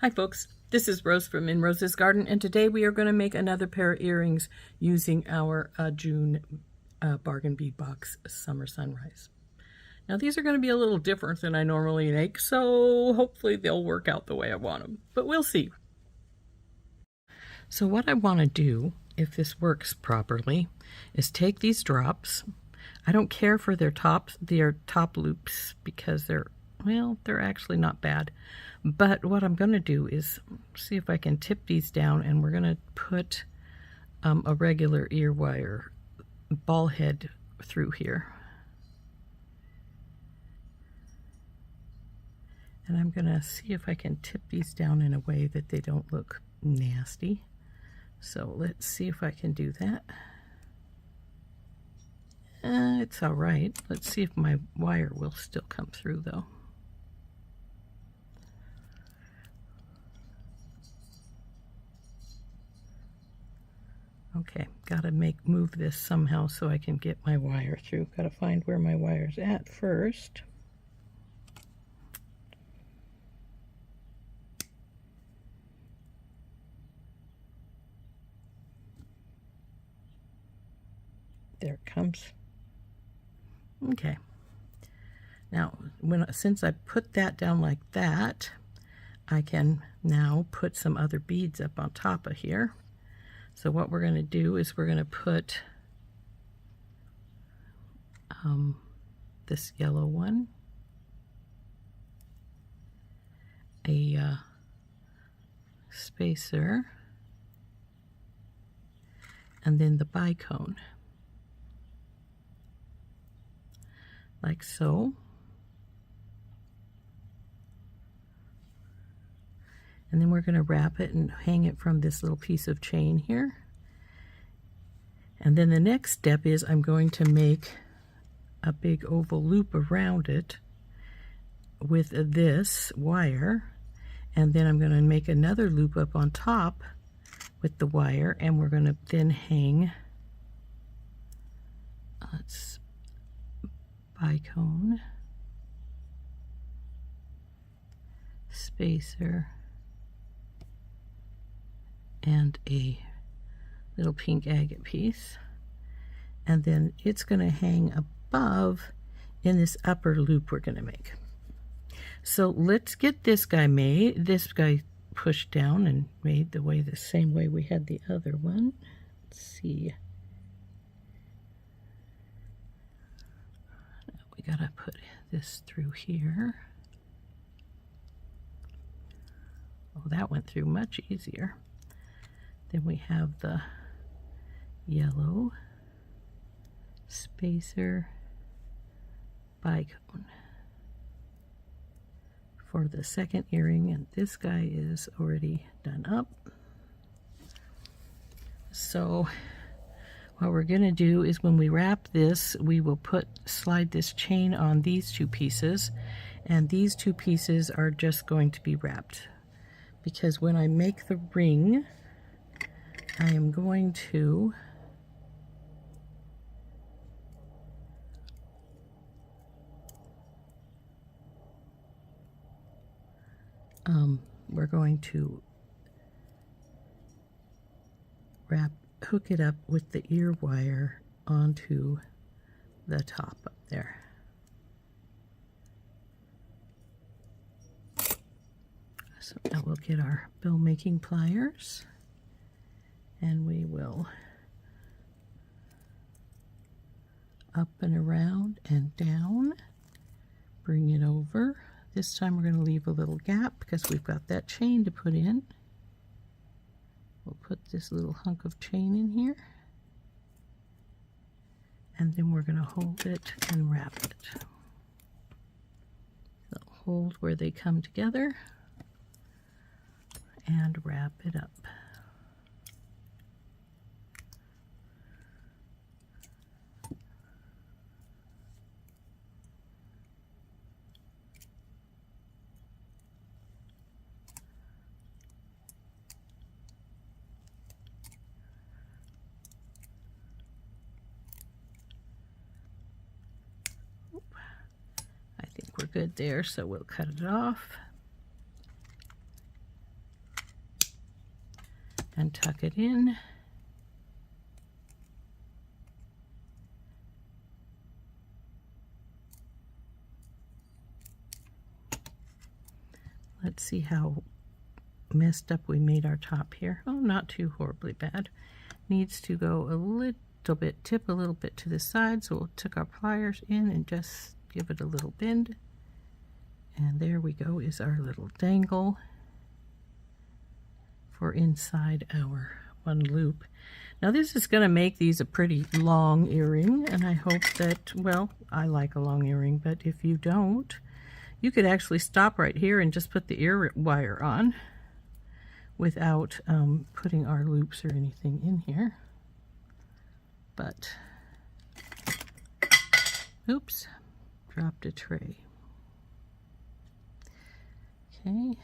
Hi folks, this is Rose from In Rose's Garden, and today we are going to make another pair of earrings using our June Bargain Bead Box Summer Sunrise. Now these are going to be a little different than I normally make, so hopefully they'll work out the way I want them, but we'll see. So what I want to do, if this works properly, is take these drops. I don't care for their top loops because they're actually not bad. But what I'm going to do is see if I can tip these down, and we're going to put a regular ear wire ball head through here. And I'm going to see if I can tip these down in a way that they don't look nasty. So let's see if I can do that. It's all right. Let's see if my wire will still come through though. Okay, gotta move this somehow so I can get my wire through. Gotta find where my wire's at first. There it comes. Okay. Now, since I put that down like that, I can now put some other beads up on top of here. So what we're going to do is we're going to put this yellow one, a spacer, and then the bicone, like so. And then we're going to wrap it and hang it from this little piece of chain here. And then the next step is I'm going to make a big oval loop around it with this wire. And then I'm going to make another loop up on top with the wire. And we're going to then hang, bicone, spacer, and a little pink agate piece, and then it's going to hang above in this upper loop we're going to make. So let's get this guy made. This guy pushed down and made the same way we had the other one. Let's see. We gotta put this through here. Oh, that went through much easier. Then we have the yellow spacer bicone for the second earring, and this guy is already done up. So what we're going to do is when we wrap this, we will slide this chain on these two pieces, and these two pieces are just going to be wrapped, because when I make the ring, I am going to we're going to hook it up with the ear wire onto the top up there. So now we'll get our bill making pliers, and we will up and around and down, bring it over. This time we're going to leave a little gap because we've got that chain to put in. We'll put this little hunk of chain in here, and then we're going to hold it and wrap it. So hold where they come together and wrap it up. We're good there, so we'll cut it off. and tuck it in. Let's see how messed up we made our top here. Oh, not too horribly bad. Needs to go a little bit, tip a little bit to the side, so we'll tuck our pliers in and just give it a little bend. And there we go, is our little dangle for inside our one loop. Now this is going to make these a pretty long earring, and I hope that, well, I like a long earring, but if you don't, you could actually stop right here and just put the ear wire on without putting our loops or anything in here. But, oops, dropped a tray. Okay.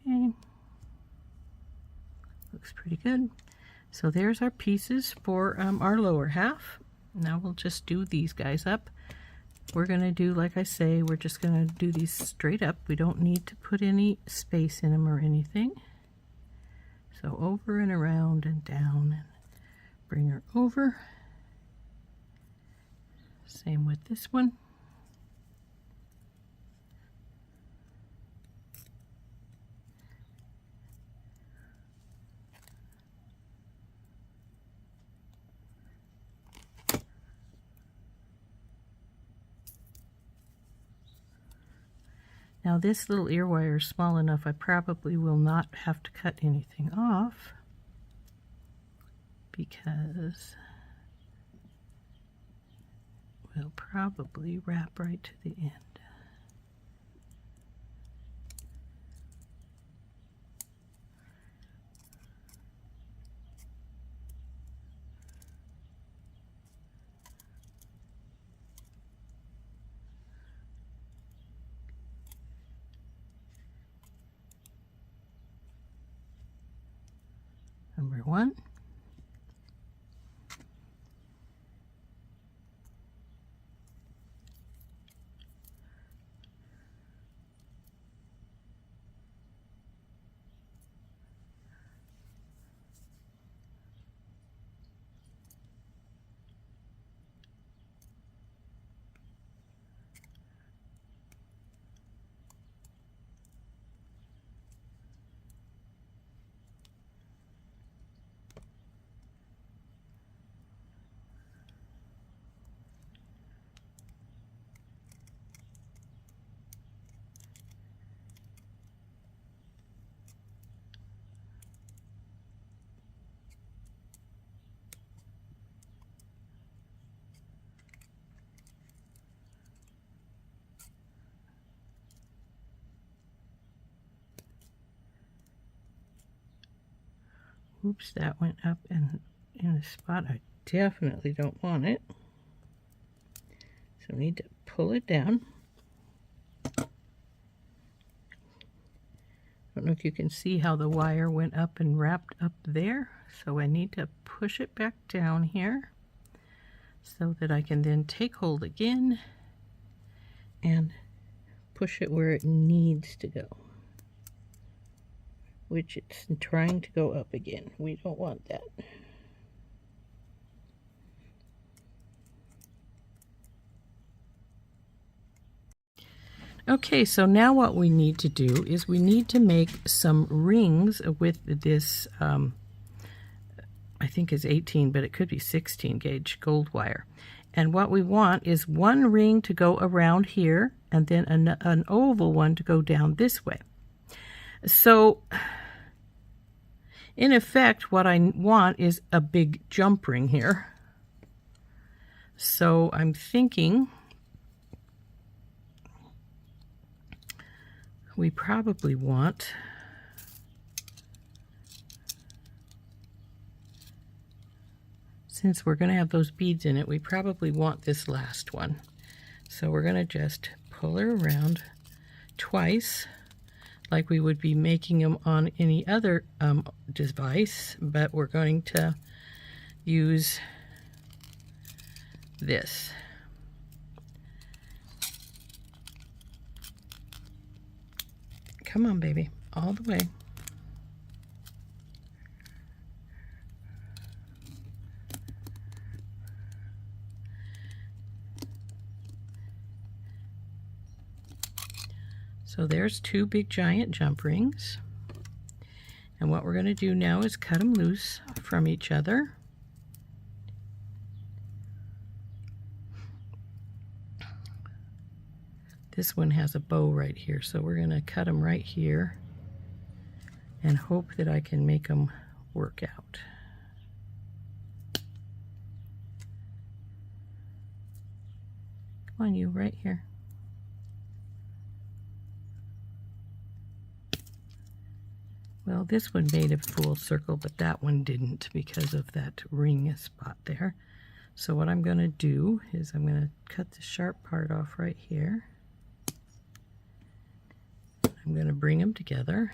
Okay. Looks pretty good. So there's our pieces for our lower half. Now we'll just do these guys up. We're going to do, like I say, we're just going to do these straight up. We don't need to put any space in them or anything. So over and around and down, and bring her over. Same with this one. Now this little ear wire is small enough, I probably will not have to cut anything off because we'll probably wrap right to the end. Number one. Oops, that went up and in a spot I definitely don't want it. So I need to pull it down. I don't know if you can see how the wire went up and wrapped up there. So I need to push it back down here so that I can then take hold again and push it where it needs to go, which it's trying to go up again. We don't want that. Okay, so now what we need to do is we need to make some rings with this I think is 18, but it could be 16 gauge gold wire. And what we want is one ring to go around here and then an oval one to go down this way. So in effect, what I want is a big jump ring here. So I'm thinking we probably want since we're going to have those beads in it, we probably want this last one. So we're going to just pull her around twice, like we would be making them on any other device, but we're going to use this. Come on, baby, all the way. So there's two big giant jump rings. And what we're going to do now is cut them loose from each other. This one has a bow right here, so we're going to cut them right here and hope that I can make them work out. Come on, you, right here. Well, this one made a full circle, but that one didn't because of that ring spot there. So what I'm going to do is I'm going to cut the sharp part off right here. I'm going to bring them together.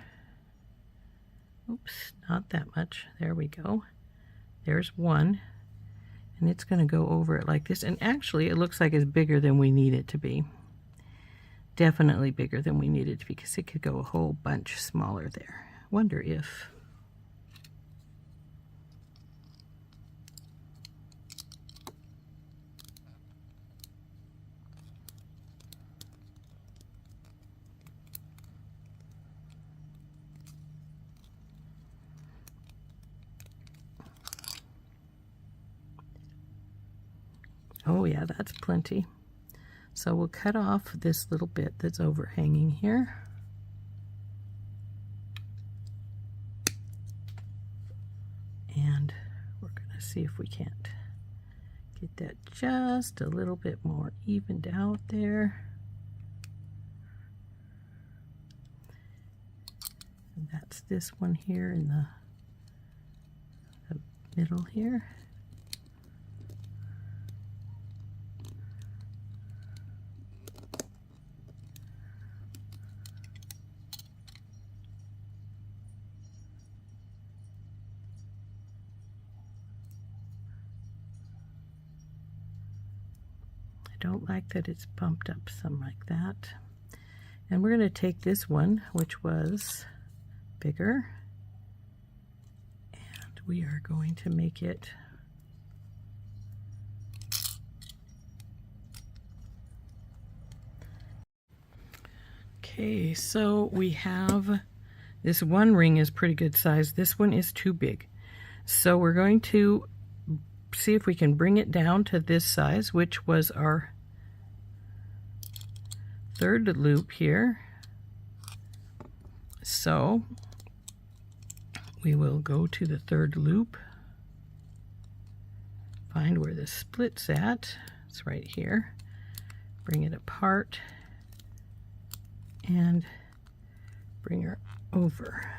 Oops, not that much. There we go. There's one. And it's going to go over it like this. And actually, it looks like it's bigger than we need it to be. Definitely bigger than we need it to be, because it could go a whole bunch smaller there. Wonder if oh yeah, that's plenty. So we'll cut off this little bit that's overhanging here. And we're going to see if we can't get that just a little bit more evened out there. And that's this one here in the middle here. I don't like that it's bumped up some like that. And we're going to take this one, which was bigger, and we are going to make it okay. So we have this one ring is pretty good size. This one is too big. So we're going to see if we can bring it down to this size, which was our third loop here. So we will go to the third loop, find where the split's at. It's right here. Bring it apart and bring her over.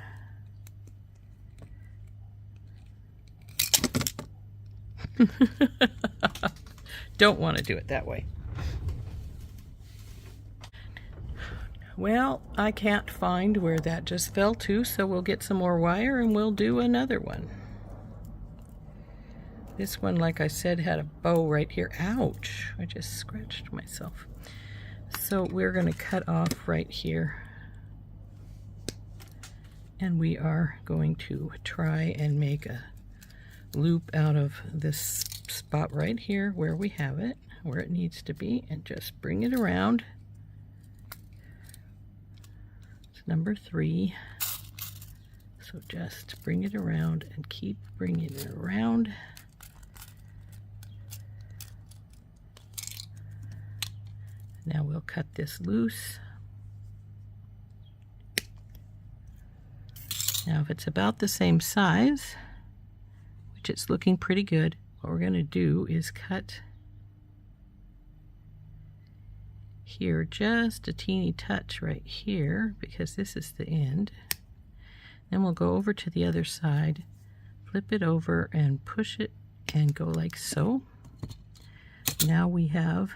Don't want to do it that way. Well, I can't find where that just fell to, so we'll get some more wire and we'll do another one. This one, like I said, had a bow right here. Ouch! I just scratched myself. So we're going to cut off right here. And we are going to try and make a loop out of this spot right here where we have it, where it needs to be, and just bring it around. It's number 3. So just bring it around and keep bringing it around. Now we'll cut this loose. Now if it's about the same size, which it's looking pretty good, what we're going to do is cut here just a teeny touch right here, because this is the end. Then we'll go over to the other side, flip it over and push it and go like so. Now we have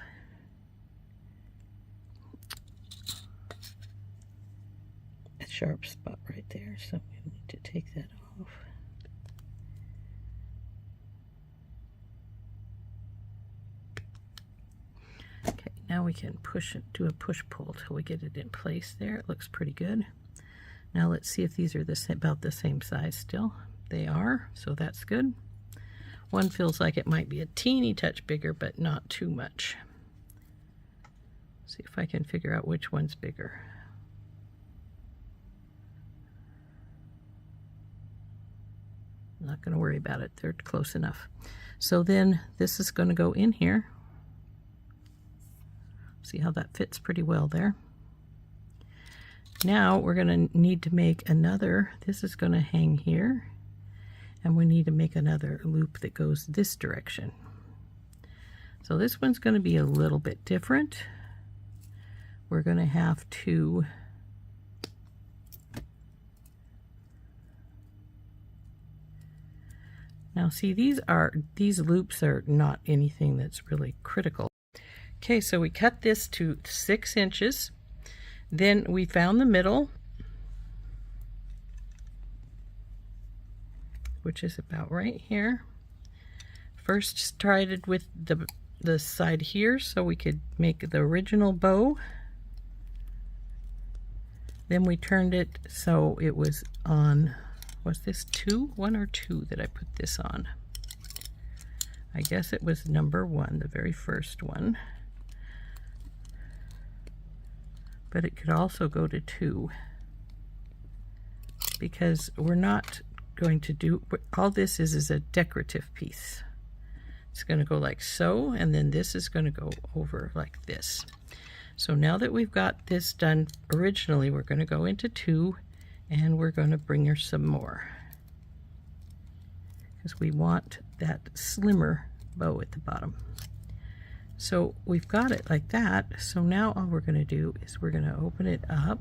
a sharp spot right there, so we need to take that off. Okay, now we can push it, do a push-pull till we get it in place there. It looks pretty good. Now let's see if these are about the same size still. They are, so that's good. One feels like it might be a teeny touch bigger, but not too much. See if I can figure out which one's bigger. I'm not going to worry about it. They're close enough. So then this is going to go in here. See how that fits pretty well there. Now we're going to need to make another. This is going to hang here, and we need to make another loop that goes this direction. So this one's going to be a little bit different. We're going to have to now see, these loops are not anything that's really critical. Okay, so we cut this to 6 inches. Then we found the middle, which is about right here. First started with the side here so we could make the original bow. Then we turned it so it was on, was this 1 or 2 that I put this on? I guess it was number 1, the very first one. But it could also go to 2, because we're not going to do, all this is a decorative piece. It's going to go like so, and then this is going to go over like this. So now that we've got this done originally, we're going to go into 2, and we're going to bring her some more, because we want that slimmer bow at the bottom. So we've got it like that. So now all we're going to do is we're going to open it up.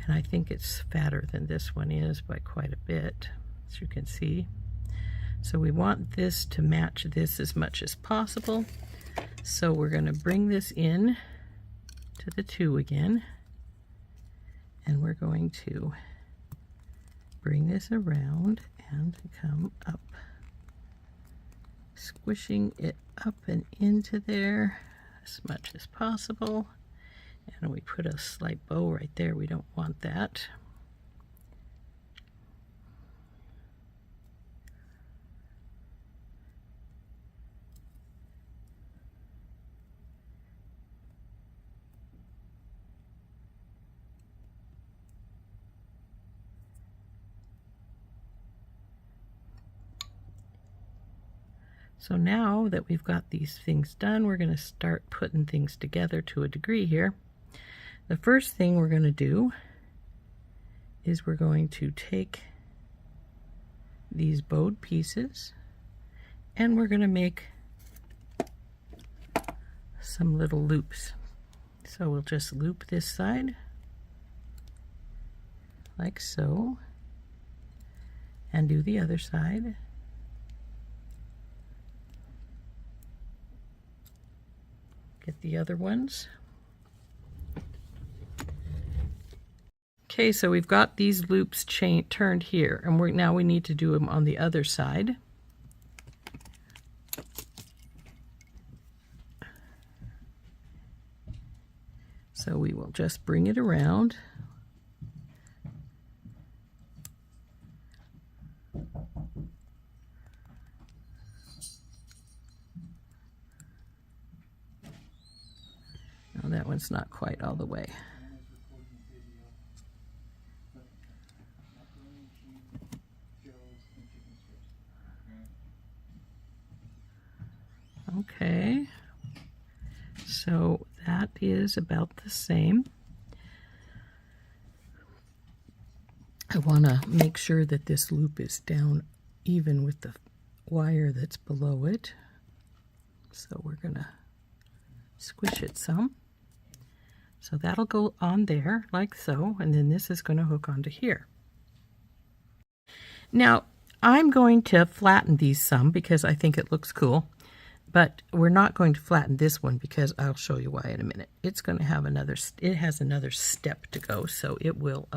And I think it's fatter than this one is by quite a bit, as you can see. So we want this to match this as much as possible. So we're going to bring this in to the 2 again. And we're going to bring this around and come up, squishing it up and into there as much as possible. And we put a slight bow right there. We don't want that. So now that we've got these things done, we're going to start putting things together to a degree here. The first thing we're going to do is we're going to take these bowed pieces and we're going to make some little loops. So we'll just loop this side like so, and do the other side. Get the other ones. Okay, so we've got these loops turned here, and now we need to do them on the other side. So we will just bring it around. That one's not quite all the way. Okay, so that is about the same. I want to make sure that this loop is down even with the wire that's below it. So we're going to squish it some. So that'll go on there like so, and then this is going to hook onto here. Now I'm going to flatten these some because I think it looks cool, but we're not going to flatten this one because I'll show you why in a minute. It's going to have another, it has another step to go, so it will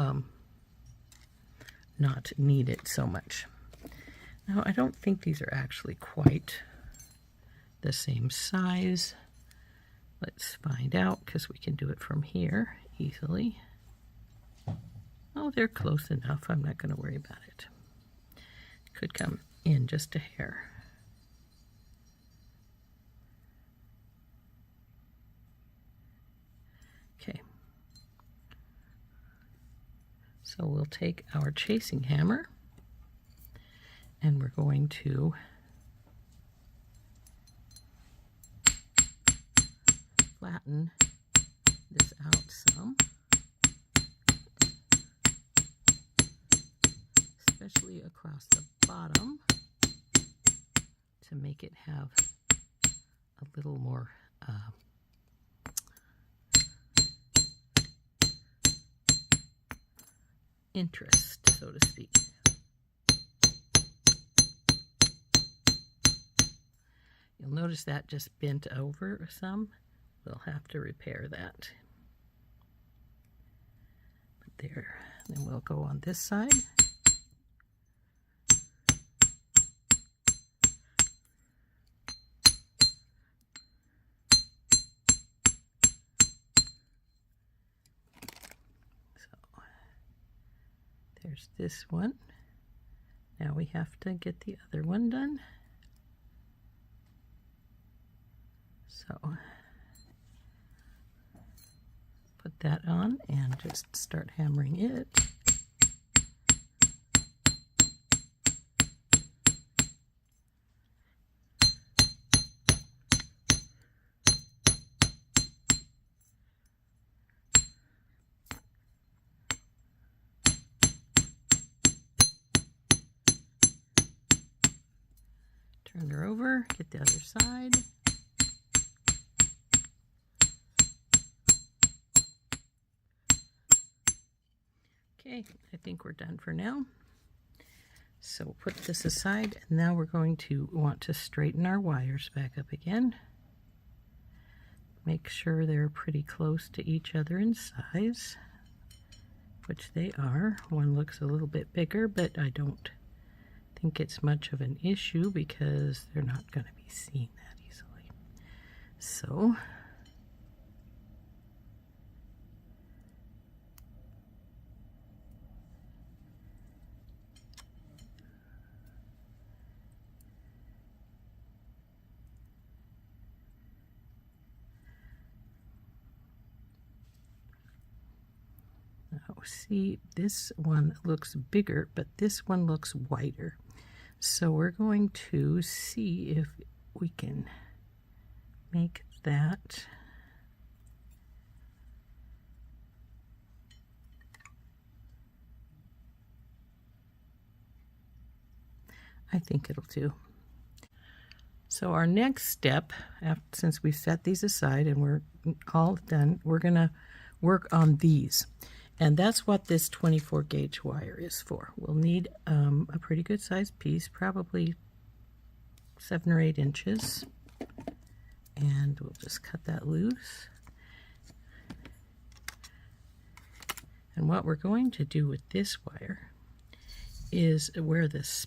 not need it so much. Now I don't think these are actually quite the same size. Let's find out because we can do it from here easily. Oh, they're close enough. I'm not going to worry about it. Could come in just a hair. Okay. So we'll take our chasing hammer and we're going to flatten this out some, especially across the bottom, to make it have a little more interest, so to speak. You'll notice that just bent over some. We'll have to repair that. But there, then we'll go on this side. There's this one. Now we have to get the other one done. So put that on and just start hammering it. Turn her over, get the other side. Okay, I think we're done for now. So we'll put this aside, and now we're going to want to straighten our wires back up again. Make sure they're pretty close to each other in size, which they are. One looks a little bit bigger, but I don't think it's much of an issue because they're not going to be seen that easily. So now see, this one looks bigger, but this one looks wider. So we're going to see if we can make that I think it'll do. So our next step, since we set these aside and we're all done, we're going to work on these. And that's what this 24 gauge wire is for. We'll need a pretty good sized piece, probably 7 or 8 inches. And we'll just cut that loose. And what we're going to do with this wire is where this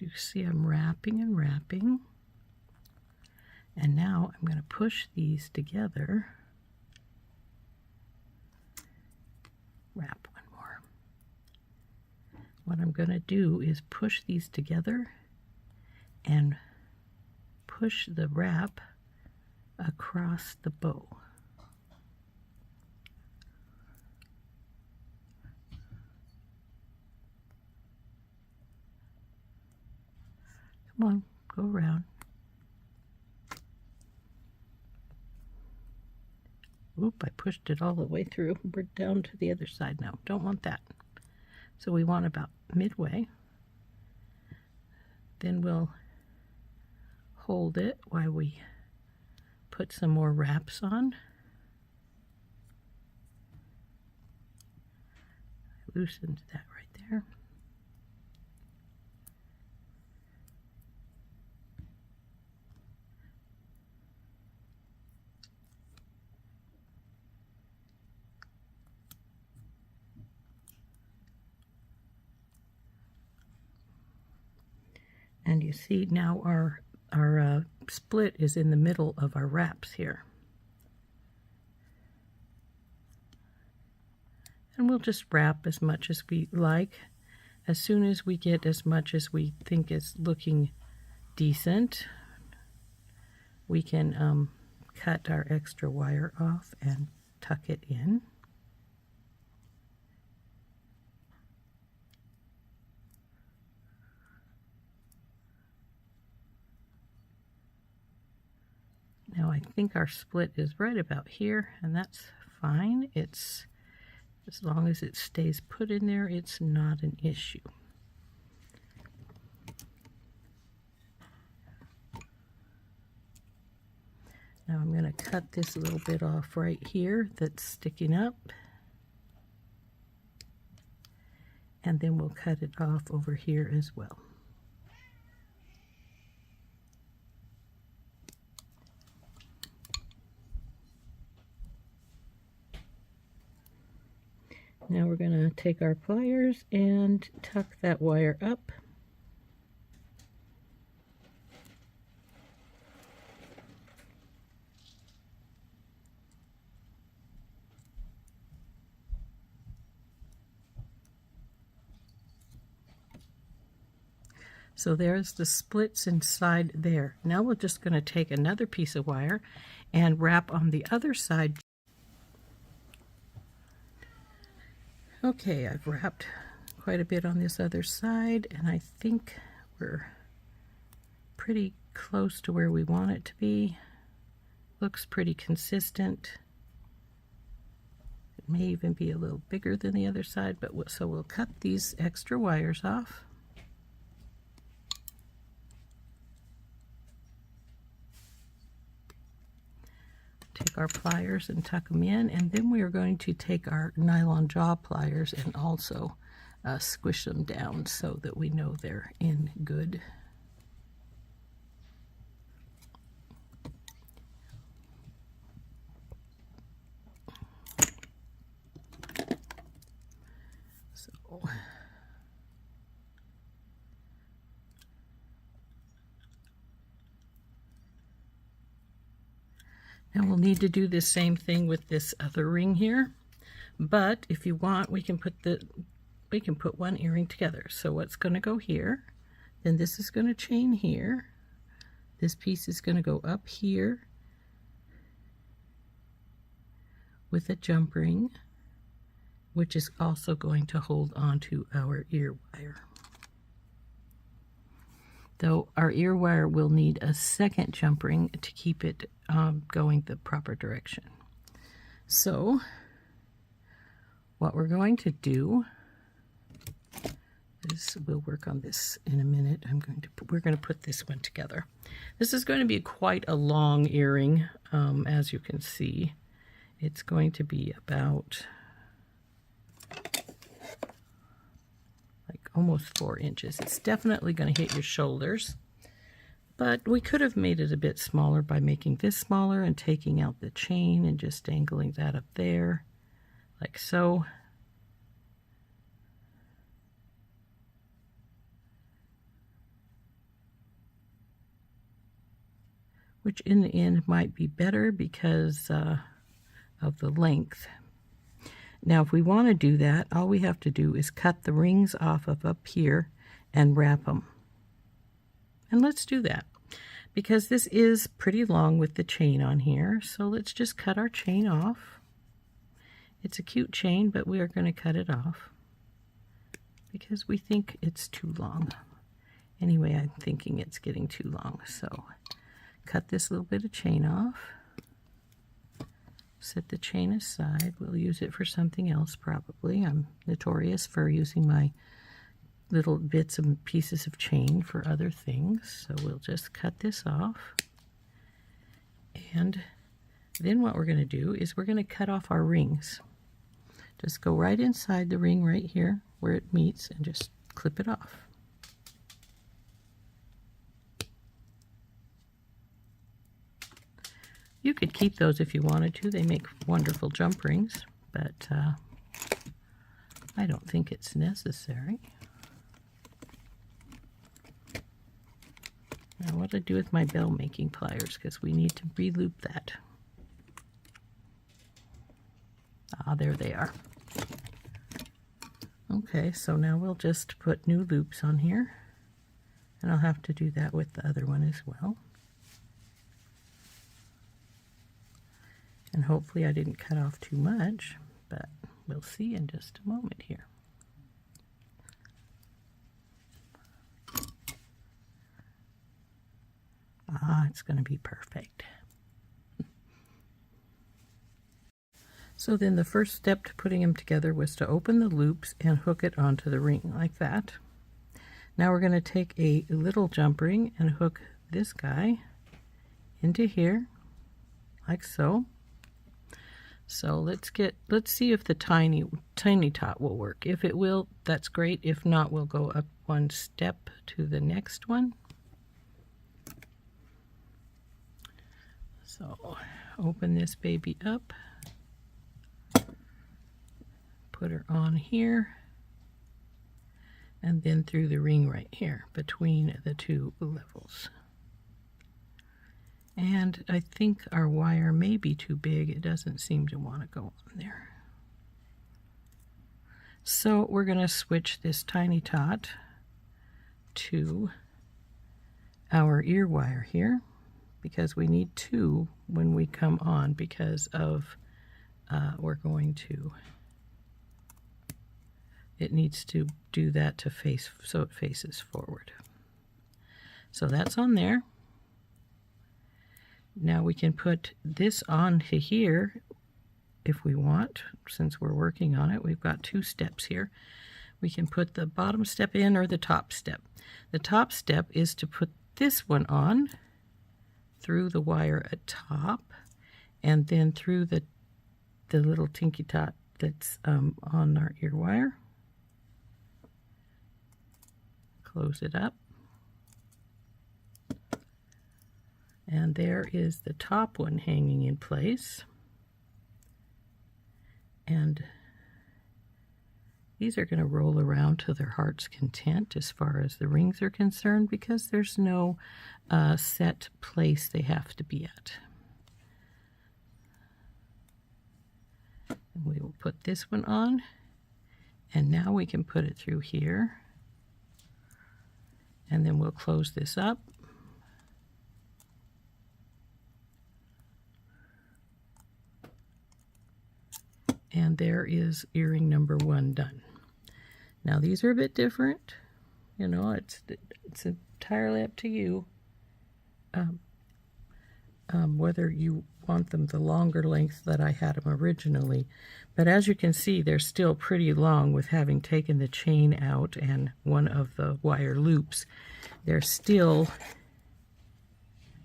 you see I'm wrapping and wrapping. And now I'm going to push these together. Wrap one more. What I'm going to do is push these together and push the wrap across the bow. Come on, go around. Oop, I pushed it all the way through. We're down to the other side now. Don't want that. So we want about midway. Then we'll hold it while we put some more wraps on. I loosened that right there. And you see now our split is in the middle of our wraps here. And we'll just wrap as much as we like. As soon as we get as much as we think is looking decent, we can cut our extra wire off and tuck it in. Now I think our split is right about here, and that's fine. It's as long as it stays put in there, it's not an issue. Now I'm going to cut this little bit off right here that's sticking up, and then we'll cut it off over here as well. Now we're going to take our pliers and tuck that wire up. So there's the splits inside there. Now we're just going to take another piece of wire and wrap on the other side. Okay, I've wrapped quite a bit on this other side, and I think we're pretty close to where we want it to be. Looks pretty consistent. It may even be a little bigger than the other side, but so we'll cut these extra wires off. Take our pliers and tuck them in, and then we are going to take our nylon jaw pliers and also squish them down so that we know they're in good. So now we'll need to do the same thing with this other ring here, but if you want, we can put one earring together. So what's going to go here, then this is going to chain here, this piece is going to go up here with a jump ring, which is also going to hold on to our ear wire. Though our ear wire will need a second jump ring to keep it going the proper direction. So what we're going to do is, we'll work on this in a minute. We're going to put this one together. This is going to be quite a long earring, as you can see. It's going to be about like almost 4 inches. It's definitely going to hit your shoulders, but we could have made it a bit smaller by making this smaller and taking out the chain and just dangling that up there like so. which in the end might be better because of the length. Now if we want to do that, all we have to do is cut the rings off of up here and wrap them. And let's do that, because this is pretty long with the chain on here. So let's just cut our chain off. It's a cute chain, but we are going to cut it off because we think it's too long. Anyway, I'm thinking it's getting too long. So cut this little bit of chain off. Set the chain aside. We'll use it for something else probably. I'm notorious for using my little bits and pieces of chain for other things. So we'll just cut this off. And then what we're going to do is we're going to cut off our rings. Just go right inside the ring right here where it meets and just clip it off. You could keep those if you wanted to. They make wonderful jump rings, but I don't think it's necessary. Now what do I do with my bell making pliers, because we need to re-loop that. Ah, there they are. Okay, so now we'll just put new loops on here, and I'll have to do that with the other one as well. And hopefully I didn't cut off too much, but we'll see in just a moment here. Ah, it's going to be perfect. So then the first step to putting them together was to open the loops and hook it onto the ring like that. Now we're going to take a little jump ring and hook this guy into here like so. So let's see if the tiny tot will work. If it will, that's great. If not, we'll go up one step to the next one. So open this baby up, put her on here, and then through the ring right here between the two levels. And I think our wire may be too big. It doesn't seem to want to go on there. So we're going to switch this tiny tot to our ear wire here, because we need two when we come on, because of we're going to, it needs to do that to face, so it faces forward. So that's on there. Now we can put this on to here if we want. Since we're working on it, we've got two steps here. We can put the bottom step in or the top step. The top step is to put this one on through the wire at top, and then through the little tinky tot that's on our ear wire. Close it up. And there is the top one hanging in place. And these are going to roll around to their heart's content as far as the rings are concerned, because there's no set place they have to be at. And we will put this one on, and now we can put it through here. And then we'll close this up. And there is earring number 1 done. Now these are a bit different. You know, it's entirely up to you whether you want them the longer length that I had them originally. But as you can see, they're still pretty long with having taken the chain out and one of the wire loops. They're still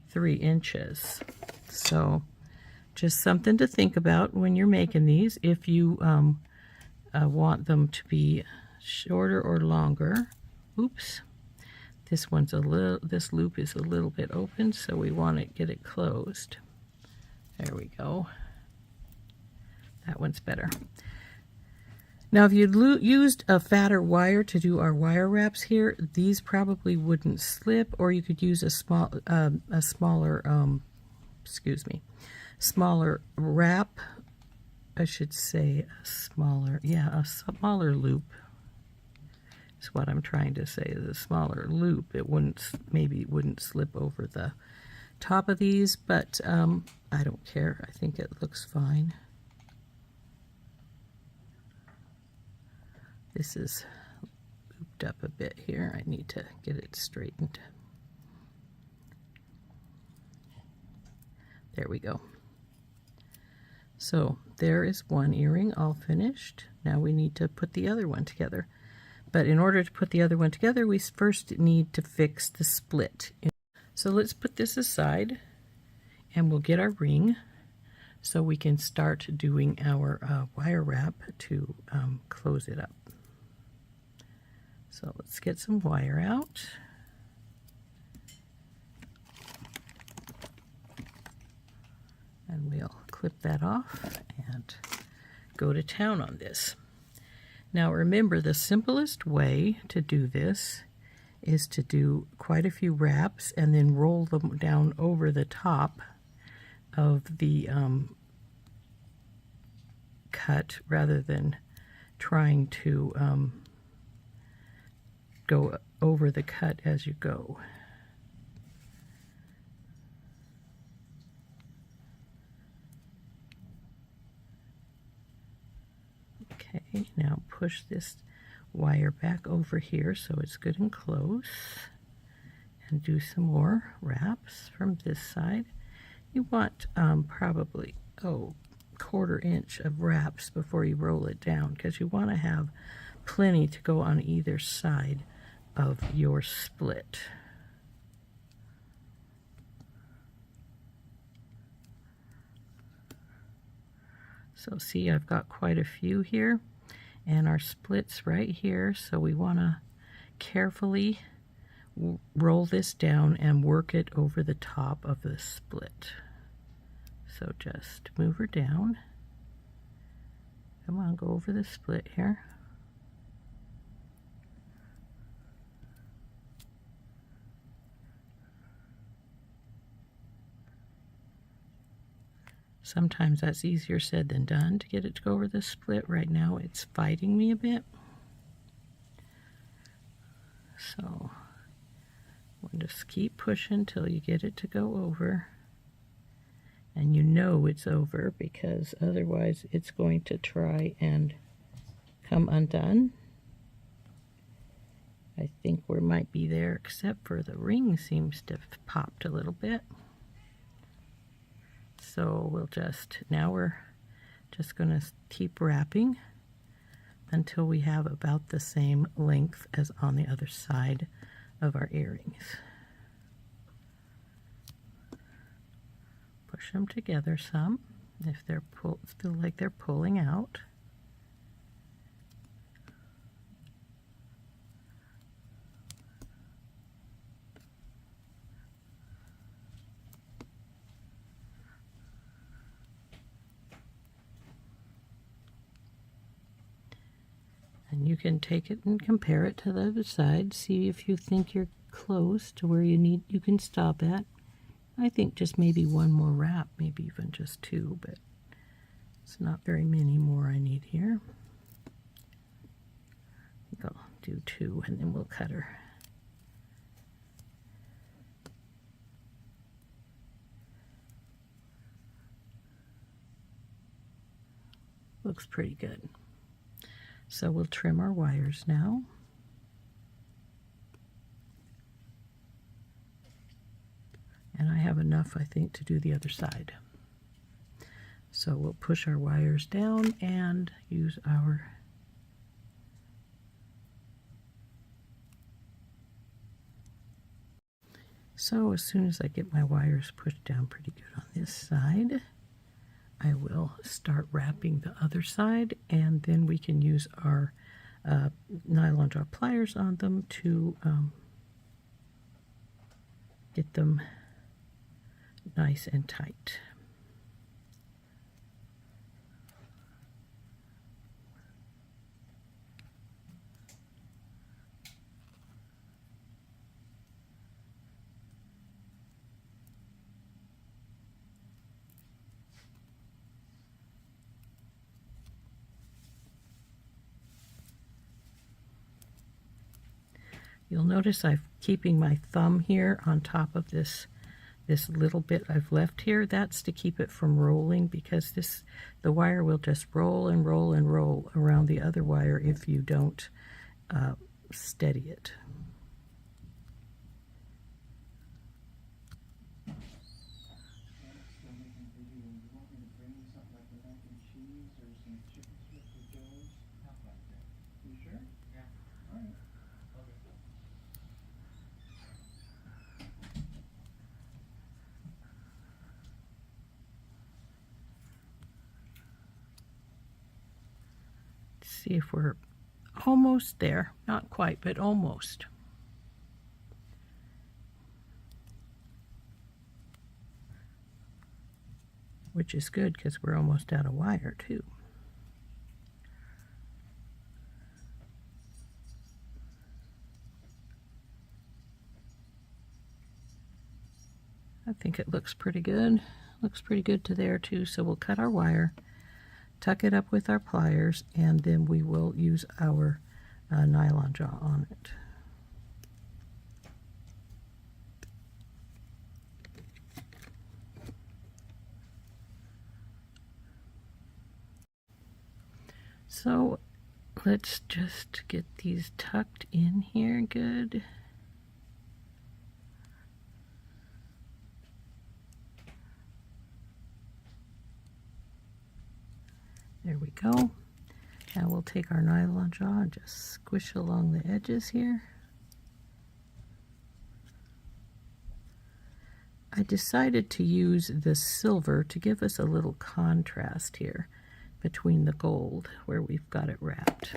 3 inches. So just something to think about when you're making these. If you want them to be shorter or longer. Oops. This loop is a little bit open, so we want to get it closed. There we go. That one's better. Now, if you'd used a fatter wire to do our wire wraps here, these probably wouldn't slip, or you could use a smaller excuse me, smaller wrap, I should say a smaller loop is what I'm trying to say, is a smaller loop. It wouldn't, maybe it wouldn't slip over the top of these, but I don't care. I think it looks fine. This is looped up a bit here. I need to get it straightened. There we go. So there is one earring all finished. Now we need to put the other one together. But in order to put the other one together, we first need to fix the split. So let's put this aside and we'll get our ring so we can start doing our wire wrap to close it up. So let's get some wire out. And we'll clip that off and go to town on this. Now remember, the simplest way to do this is to do quite a few wraps and then roll them down over the top of the cut, rather than trying to go over the cut as you go. Okay, now push this wire back over here so it's good and close, and do some more wraps from this side. You want probably 1/4 inch of wraps before you roll it down, because you want to have plenty to go on either side of your split. So see, I've got quite a few here, and our split's right here, so we want to carefully roll this down and work it over the top of the split. So just move her down. Come on, go over the split here. Sometimes that's easier said than done to get it to go over the split. Right now it's fighting me a bit. So we'll just keep pushing till you get it to go over. And you know it's over, because otherwise it's going to try and come undone. I think we might be there, except for the ring seems to have popped a little bit. So we're just going to keep wrapping until we have about the same length as on the other side of our earrings. Push them together some if they're feel like they're pulling out. And you can take it and compare it to the other side. See if you think you're close to where you can stop at. I think just maybe one more wrap, maybe even just 2, but it's not very many more I need here. I think I'll do 2 and then we'll cut her. Looks pretty good. So we'll trim our wires now. And I have enough, I think, to do the other side. So we'll push our wires down and use our So as soon as I get my wires pushed down pretty good on this side, I will start wrapping the other side, and then we can use our nylon jaw pliers on them to get them nice and tight. You'll notice I'm keeping my thumb here on top of this little bit I've left here. That's to keep it from rolling, because the wire will just roll and roll and roll around the other wire if you don't steady it. See if we're almost there. Not quite, but almost. Which is good, because we're almost out of wire too. I think it looks pretty good. Looks pretty good to there too, so we'll cut our wire, tuck it up with our pliers, and then we will use our nylon jaw on it. So let's just get these tucked in here good. There we go. Now we'll take our nylon jaw and just squish along the edges here. I decided to use the silver to give us a little contrast here between the gold where we've got it wrapped.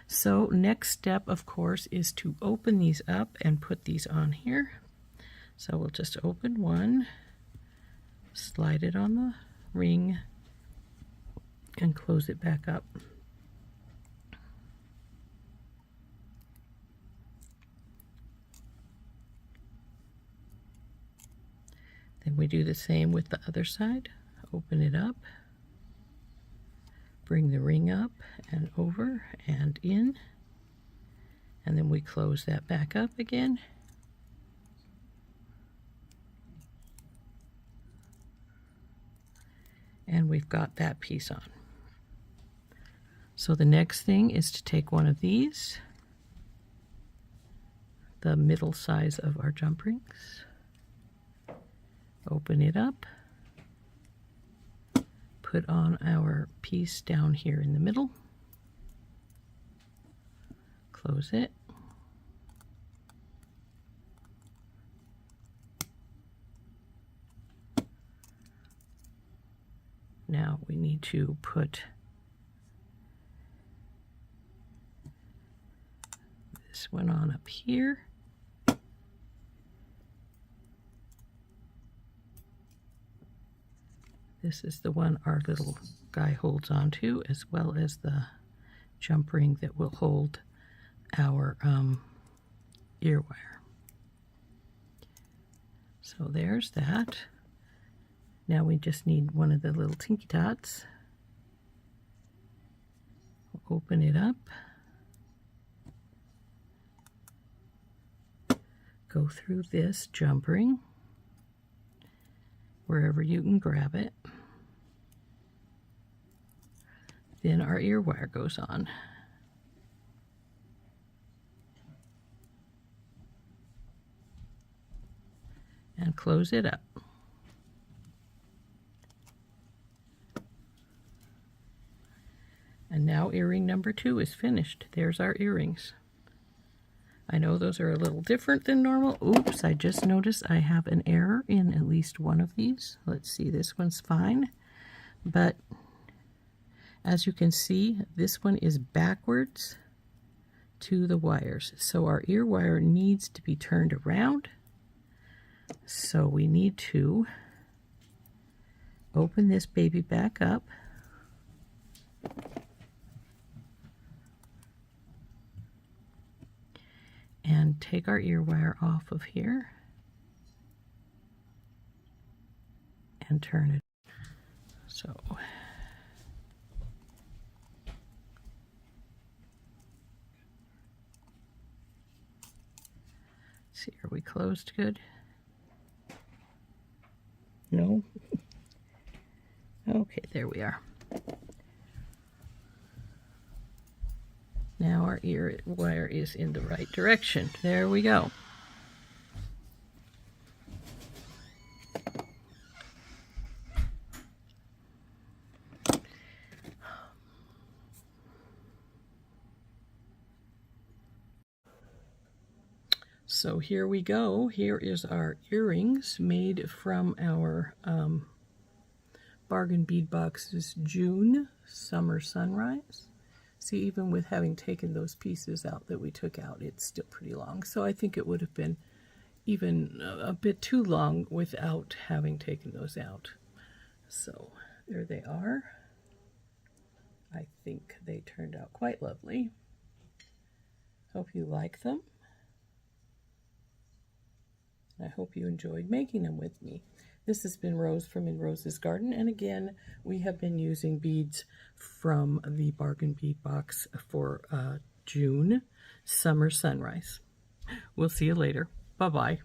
So next step, of course, is to open these up and put these on here. So we'll just open one, slide it on the ring, and close it back up. Then we do the same with the other side. Open it up, bring the ring up and over and in, and then we close that back up again. And we've got that piece on. So the next thing is to take one of these, the middle size of our jump rings, open it up, put on our piece down here in the middle, close it, now we need to put this one on up here. This is the one our little guy holds on to, as well as the jump ring that will hold our ear wire. So there's that. Now we just need one of the little tinky dots. We'll open it up. Go through this jump ring, wherever you can grab it. Then our ear wire goes on. And close it up. And now earring number 2 is finished. There's our earrings. I know those are a little different than normal. Oops, I just noticed I have an error in at least one of these. Let's see, this one's fine. But as you can see, this one is backwards to the wires. So our ear wire needs to be turned around. So we need to open this baby back up. And take our ear wire off of here and turn it. So see, are we closed good? No? Okay, there we are. Now our ear wire is in the right direction. There we go. So here we go. Here is our earrings made from our Bargain Bead Box's June Summer Sunrise. See, even with having taken those pieces out that we took out, it's still pretty long. So I think it would have been even a bit too long without having taken those out. So there they are. I think they turned out quite lovely. Hope you like them. I hope you enjoyed making them with me. This has been Rose from In Rose's Garden, and again, we have been using beads from the Bargain Bead Box for June Summer Sunrise. We'll see you later. Bye-bye.